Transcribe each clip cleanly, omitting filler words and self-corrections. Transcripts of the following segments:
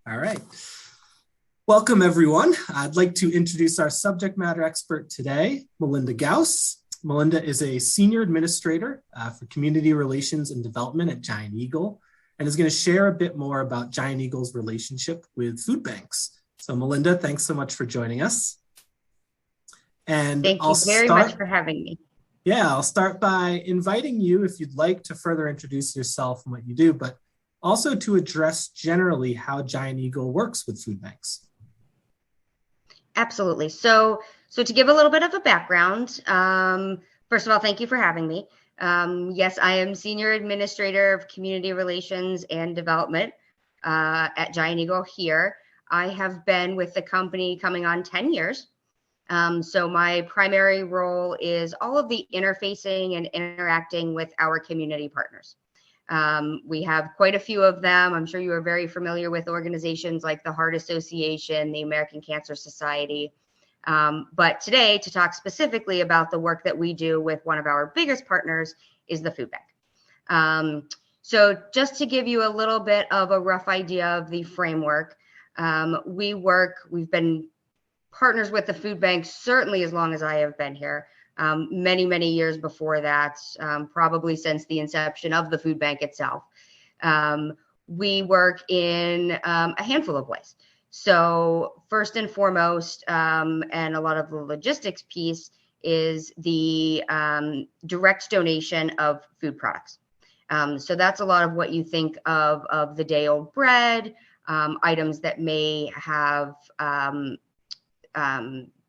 All right. Welcome, everyone. I'd like to introduce our subject matter expert today, Melinda Gaus. Melinda is a senior administrator for community relations and development at Giant Eagle and is going to share a bit more about Giant Eagle's relationship with food banks. So Melinda, thanks so much for joining us. And Thank you very much for having me. Yeah, I'll start by inviting you, if you'd like, to further introduce yourself and what you do, but also to address generally how Giant Eagle works with food banks. Absolutely. So to give a little bit of a background, first of all, thank you for having me. Yes, I am Senior Administrator of Community Relations and Development at Giant Eagle here. I have been with the company coming on 10 years. So my primary role is all of the interfacing and interacting with our community partners. We have quite a few of them. I'm sure you are very familiar with organizations like the Heart Association, the American Cancer Society. But today, to talk specifically about the work that we do with one of our biggest partners is the food bank. So just to give you a little bit of a rough idea of the framework, we've been partners with the food bank certainly as long as I have been here. Many years before that, probably since the inception of the food bank itself. We work in a handful of ways. So first and foremost, and a lot of the logistics piece is the direct donation of food products. So that's a lot of what you think of the day old bread, items that may have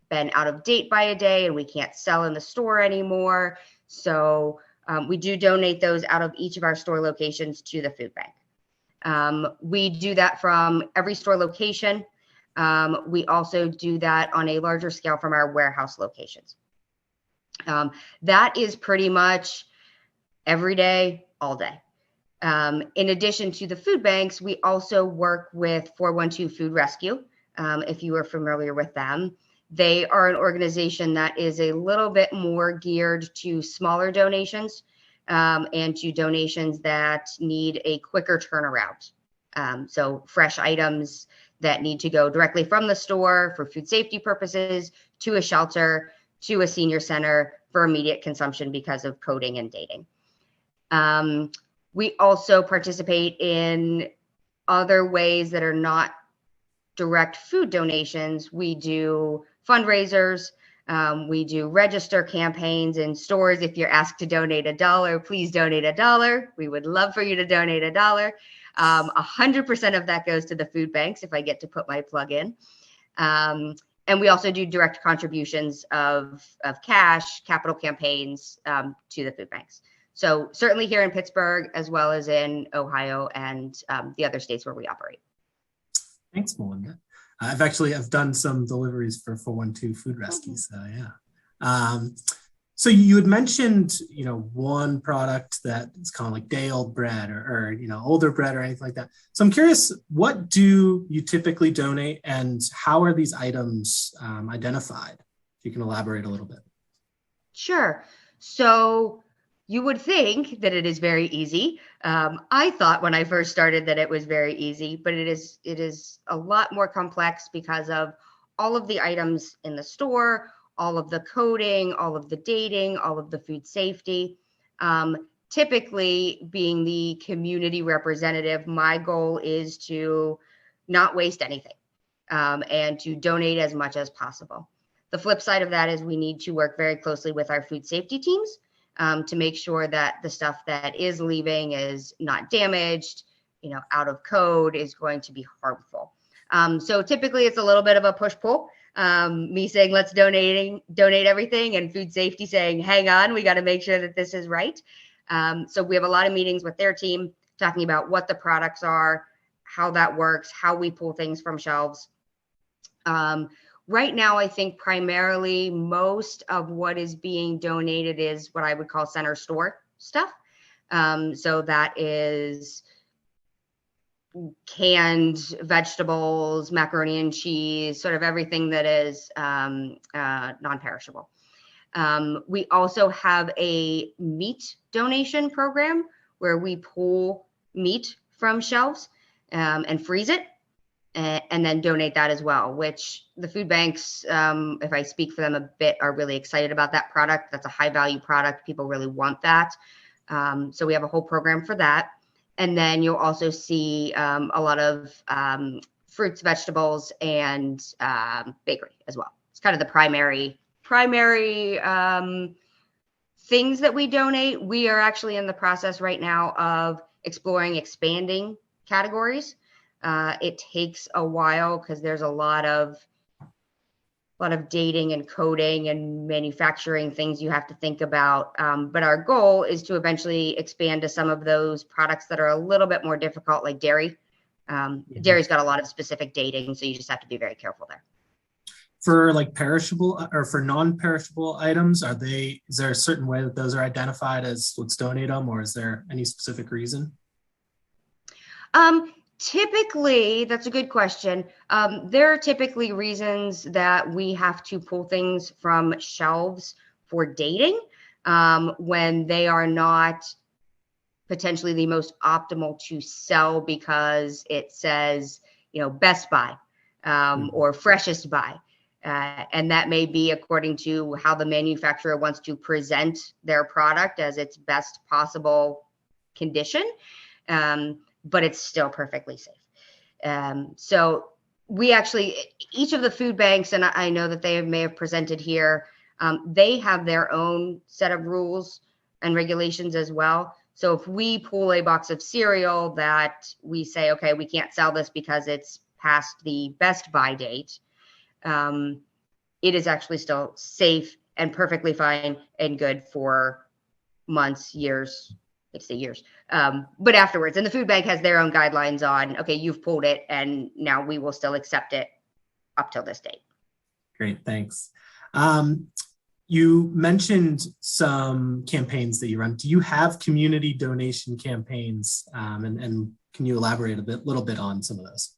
been out of date by a day and we can't sell in the store anymore. So we do donate those out of each of our store locations to the food bank. We do that from every store location. We also do that on a larger scale from our warehouse locations. That is pretty much every day, all day. In addition to the food banks, we also work with 412 Food Rescue. If you are familiar with them. They are an organization that is a little bit more geared to smaller donations and to donations that need a quicker turnaround. So fresh items that need to go directly from the store for food safety purposes to a shelter, to a senior center for immediate consumption because of coding and dating. We also participate in other ways that are not direct food donations. We do fundraisers. We do register campaigns in stores. If you're asked to donate $1, please donate $1. We would love for you to donate $1. 100% of that goes to the food banks if I get to put my plug in. And we also do direct contributions of cash, capital campaigns to the food banks. So certainly here in Pittsburgh, as well as in Ohio and the other states where we operate. Thanks, Melinda. I've done some deliveries for 412 Food Rescue, so yeah. So you had mentioned, one product that is kind of like day old bread or older bread or anything like that. So I'm curious, what do you typically donate and how are these items identified? If you can elaborate a little bit. Sure. So you would think that it is very easy. I thought when I first started that it was very easy, but it is a lot more complex because of all of the items in the store, all of the coding, all of the dating, all of the food safety. Typically, being the community representative, my goal is to not waste anything and to donate as much as possible. The flip side of that is we need to work very closely with our food safety teams to make sure that the stuff that is leaving is not damaged, out of code, is going to be harmful. So typically it's a little bit of a push-pull. Me saying, let's donate everything, and food safety saying, hang on, we got to make sure that this is right. So we have a lot of meetings with their team talking about what the products are, how that works, how we pull things from shelves. Right now, I think primarily most of what is being donated is what I would call center store stuff. So that is canned vegetables, macaroni and cheese, sort of everything that is non-perishable. We also have a meat donation program where we pull meat from shelves and freeze it and then donate that as well, which the food banks, if I speak for them a bit, are really excited about that product. That's a high value product. People really want that. So we have a whole program for that. And then you'll also see a lot of fruits, vegetables, and bakery as well. It's kind of the primary things that we donate. We are actually in the process right now of exploring expanding categories. It takes a while because there's a lot of dating and coding and manufacturing things you have to think about. But our goal is to eventually expand to some of those products that are a little bit more difficult, like dairy. Dairy's got a lot of specific dating, so you just have to be very careful there. For like perishable or for non-perishable items, is there a certain way that those are identified as let's donate them, or is there any specific reason? Typically, that's a good question. There are typically reasons that we have to pull things from shelves for dating when they are not potentially the most optimal to sell because it says, Best Buy or Freshest Buy. And that may be according to how the manufacturer wants to present their product as its best possible condition. But it's still perfectly safe. So we actually, each of the food banks, and I know that they may have presented here, they have their own set of rules and regulations as well. So if we pull a box of cereal that we say, okay, we can't sell this because it's past the best buy date, it is actually still safe and perfectly fine and good for months, years, let's say years, but afterwards. And the food bank has their own guidelines on, okay, you've pulled it and now we will still accept it up till this date. Great, thanks. You mentioned some campaigns that you run. Do you have community donation campaigns? And can you elaborate a little bit on some of those?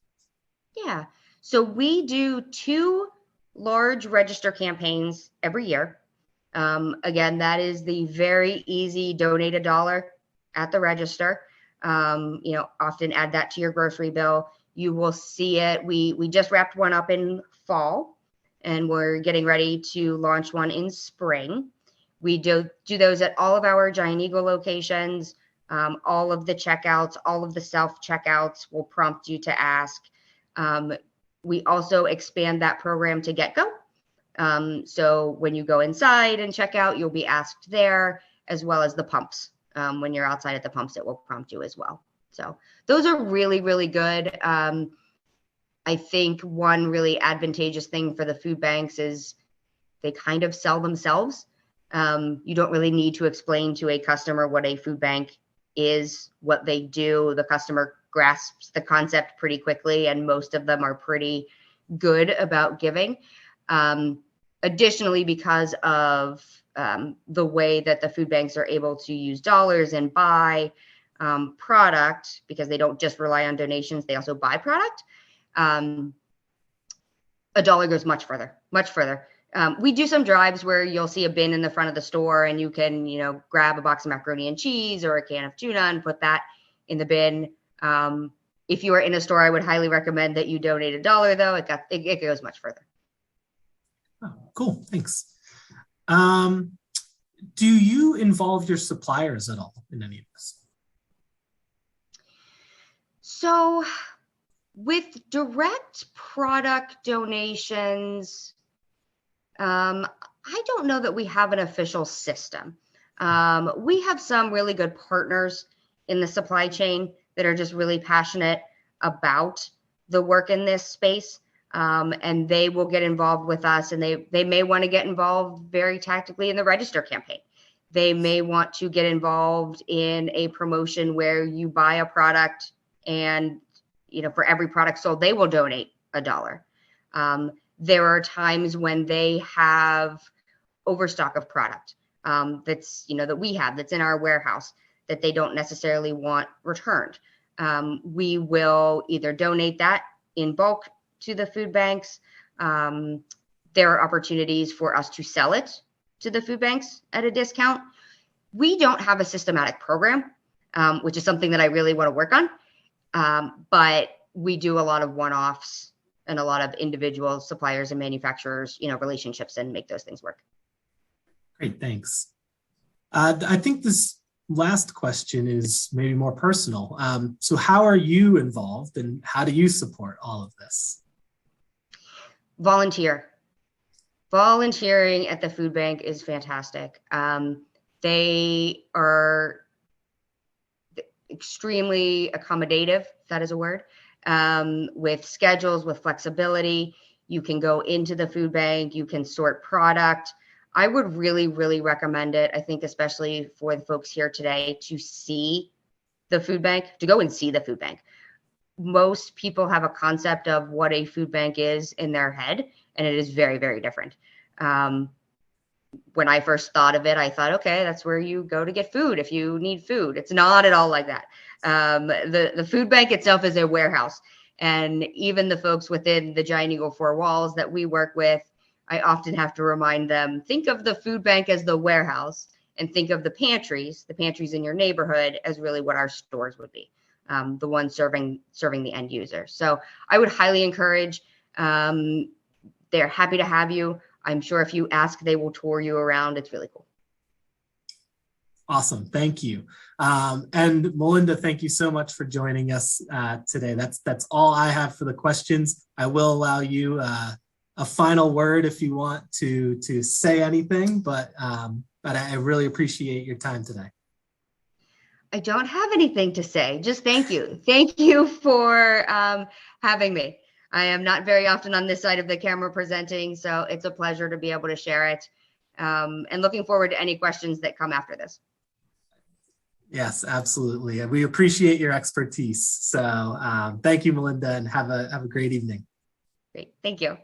Yeah, so we do 2 large register campaigns every year. Again, that is the very easy donate $1 at the register. Often add that to your grocery bill. You will see it. We just wrapped one up in fall, and we're getting ready to launch one in spring. We do those at all of our Giant Eagle locations. All of the checkouts, all of the self-checkouts will prompt you to ask. We also expand that program to GetGo. So when you go inside and check out, you'll be asked there, as well as the pumps. When you're outside at the pumps, it will prompt you as well. So those are really, really good. I think one really advantageous thing for the food banks is they kind of sell themselves. You don't really need to explain to a customer what a food bank is, what they do. The customer grasps the concept pretty quickly, and most of them are pretty good about giving. Additionally, because of the way that the food banks are able to use dollars and buy product, because they don't just rely on donations, they also buy product. $1 goes much further, much further. We do some drives where you'll see a bin in the front of the store and you can, grab a box of macaroni and cheese or a can of tuna and put that in the bin. If you are in a store, I would highly recommend that you donate $1 though. It goes much further. Oh, cool. Thanks. Do you involve your suppliers at all in any of this? So with direct product donations, I don't know that we have an official system. We have some really good partners in the supply chain that are just really passionate about the work in this space. And they will get involved with us, and they may want to get involved very tactically in the register campaign. They may want to get involved in a promotion where you buy a product and, for every product sold, they will donate $1. There are times when they have overstock of product that's, that we have, that's in our warehouse that they don't necessarily want returned. We will either donate that in bulk to the food banks. There are opportunities for us to sell it to the food banks at a discount. We don't have a systematic program, which is something that I really want to work on. But we do a lot of one-offs and a lot of individual suppliers and manufacturers, relationships, and make those things work. Great, thanks. I think this last question is maybe more personal. So how are you involved and how do you support all of this? Volunteering at the food bank is fantastic. They are extremely accommodative, if that is a word, with schedules, with flexibility. You can go into the food bank, you can sort product. I would really, really recommend it. I think especially for the folks here today to see the food bank, to go and see the food bank. Most people have a concept of what a food bank is in their head, and it is very, very different. When I first thought of it, I thought, okay, that's where you go to get food if you need food. It's not at all like that. The food bank itself is a warehouse. And even the folks within the Giant Eagle four walls that we work with, I often have to remind them, think of the food bank as the warehouse and think of the pantries in your neighborhood as really what our stores would be, the ones serving the end user. So I would highly encourage, they're happy to have you. I'm sure if you ask, they will tour you around. It's really cool. Awesome. Thank you. And Melinda, thank you so much for joining us today. That's all I have for the questions. I will allow you a final word if you want to say anything, but I really appreciate your time today. I don't have anything to say. Just thank you. Thank you for having me. I am not very often on this side of the camera presenting, so it's a pleasure to be able to share it. And looking forward to any questions that come after this. Yes, absolutely. And we appreciate your expertise. So thank you, Melinda, and have a great evening. Great. Thank you.